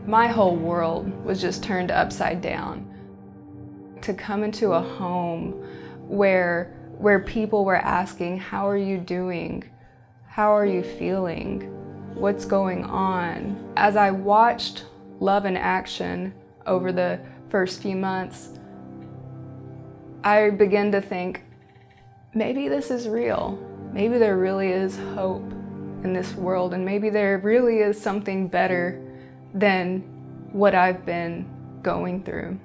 My whole world was just turned upside down. To come into a home where people were asking, how are you doing? How are you feeling? What's going on? As I watched Love in Action over the first few months, I began to think, maybe this is real. Maybe there really is hope in this world, and maybe there really is something better than what I've been going through.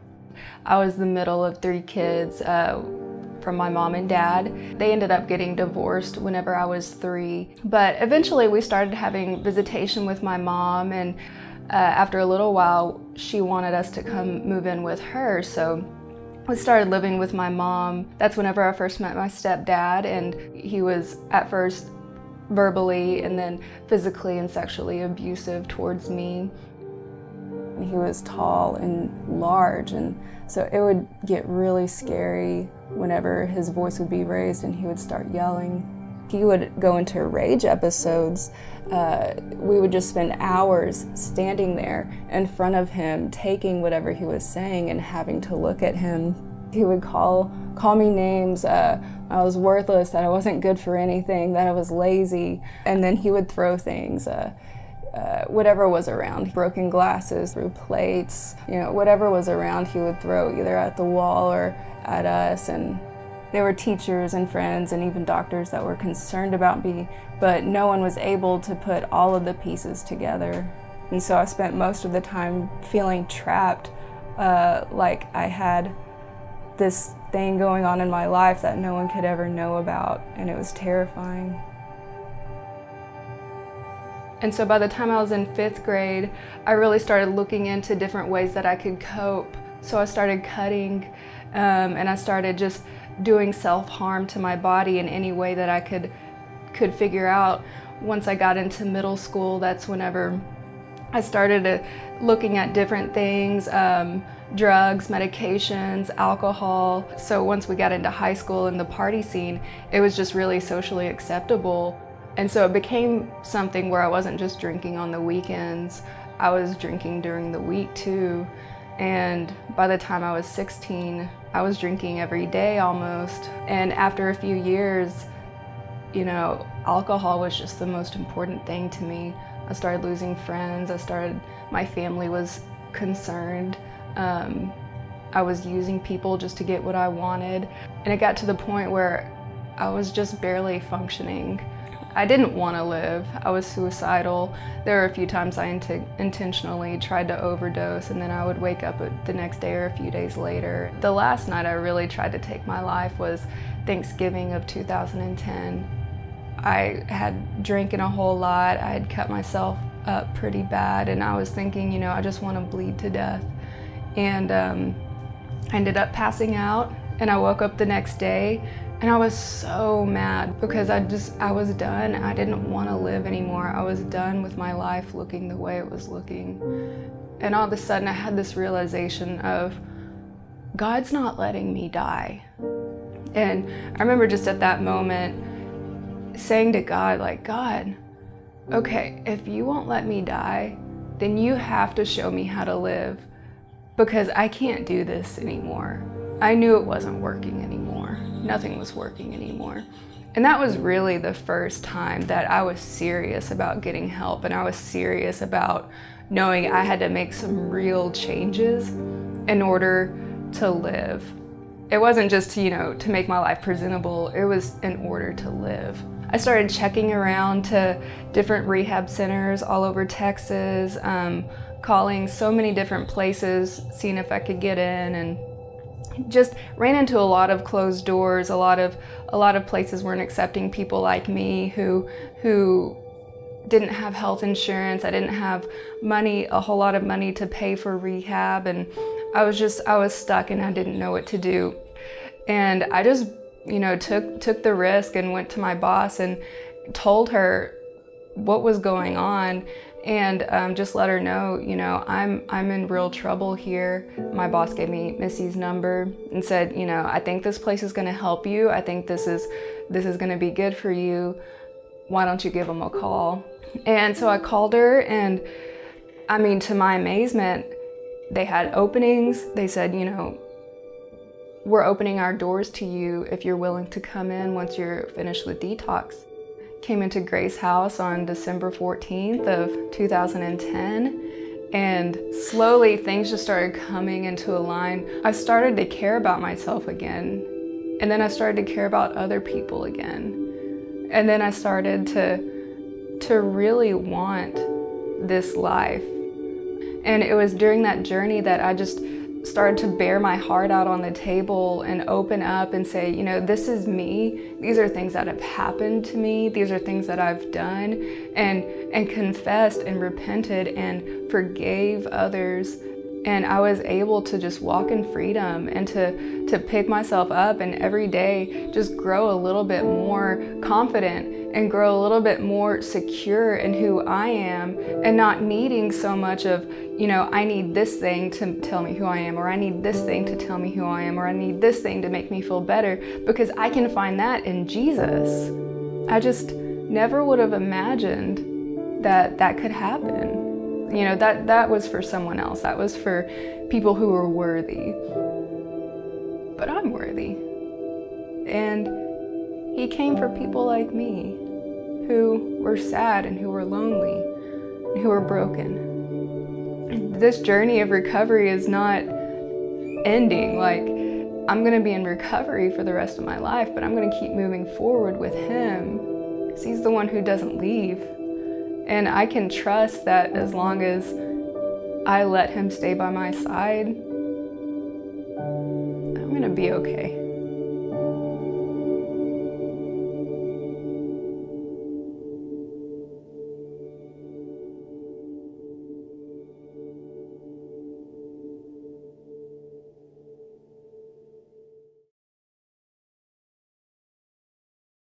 I was the middle of 3 kids from my mom and dad. They ended up getting divorced whenever I was 3. But eventually we started having visitation with my mom, and after a little while, she wanted us to come move in with her. So we started living with my mom. That's whenever I first met my stepdad, and he was at first verbally and then physically and sexually abusive towards me. He was tall and large, and so it would get really scary whenever his voice would be raised and he would start yelling. He would go into rage episodes. We would just spend hours standing there in front of him, taking whatever he was saying and having to look at him. He would call me names. I was worthless, that I wasn't good for anything, that I was lazy. And then he would throw things, whatever was around, broken glasses, through plates, whatever was around he would throw either at the wall or at us. And there were teachers and friends and even doctors that were concerned about me, but no one was able to put all of the pieces together. And so I spent most of the time feeling trapped, like I had this thing going on in my life that no one could ever know about, and it was terrifying. And so by the time I was in 5th grade, I really started looking into different ways that I could cope. So I started cutting, and I started just doing self-harm to my body in any way that I could figure out. Once I got into middle school, that's whenever I started looking at different things, drugs, medications, alcohol. So once we got into high school and the party scene, it was just really socially acceptable. And so it became something where I wasn't just drinking on the weekends, I was drinking during the week too. And by the time I was 16, I was drinking every day almost. And after a few years, alcohol was just the most important thing to me. I started losing friends, my family was concerned. I was using people just to get what I wanted. And it got to the point where I was just barely functioning. I didn't want to live. I was suicidal. There were a few times I intentionally tried to overdose, and then I would wake up the next day or a few days later. The last night I really tried to take my life was Thanksgiving of 2010. I had drinking a whole lot. I had cut myself up pretty bad, and I was thinking, I just want to bleed to death. And I ended up passing out, and I woke up the next day, and I was so mad because I was done. I didn't want to live anymore. I was done with my life looking the way it was looking. And all of a sudden I had this realization of, God's not letting me die. And I remember just at that moment saying to God, God, okay, if you won't let me die, then you have to show me how to live, because I can't do this anymore. I knew it wasn't working anymore. Nothing was working anymore. And that was really the first time that I was serious about getting help, and I was serious about knowing I had to make some real changes in order to live. It wasn't just to make my life presentable, it was in order to live. I started checking around to different rehab centers all over Texas, calling so many different places, seeing if I could get in, and just ran into a lot of closed doors. A lot of places weren't accepting people like me who didn't have health insurance. I didn't have a whole lot of money to pay for rehab, and I was stuck and I didn't know what to do. And I just took the risk and went to my boss and told her what was going on, and just let her know, I'm in real trouble here. My boss gave me Missy's number and said, I think this place is going to help you. I think this is going to be good for you. Why don't you give them a call? And so I called her, and I mean, to my amazement, they had openings. They said, you know, we're opening our doors to you if you're willing to come in once you're finished with detox. Came into Grace House on December 14th of 2010, and slowly things just started coming into a line. I started to care about myself again, and then I started to care about other people again. And then I started to really want this life. And it was during that journey that I just started to bear my heart out on the table and open up and say, you know, this is me. These are things that have happened to me. These are things that I've done, and confessed and repented and forgave others. And I was able to just walk in freedom and to pick myself up and every day just grow a little bit more confident and grow a little bit more secure in who I am, and not needing so much of, you know, I need this thing to tell me who I am, or I need this thing to tell me who I am, or I need this thing to make me feel better, because I can find that in Jesus. I just never would have imagined that that could happen. You know, that was for someone else. That was for people who were worthy. But I'm worthy. And he came for people like me who were sad and who were lonely and who were broken. This journey of recovery is not ending. Like, I'm going to be in recovery for the rest of my life, but I'm going to keep moving forward with him, because he's the one who doesn't leave. And I can trust that as long as I let him stay by my side, I'm going to be okay.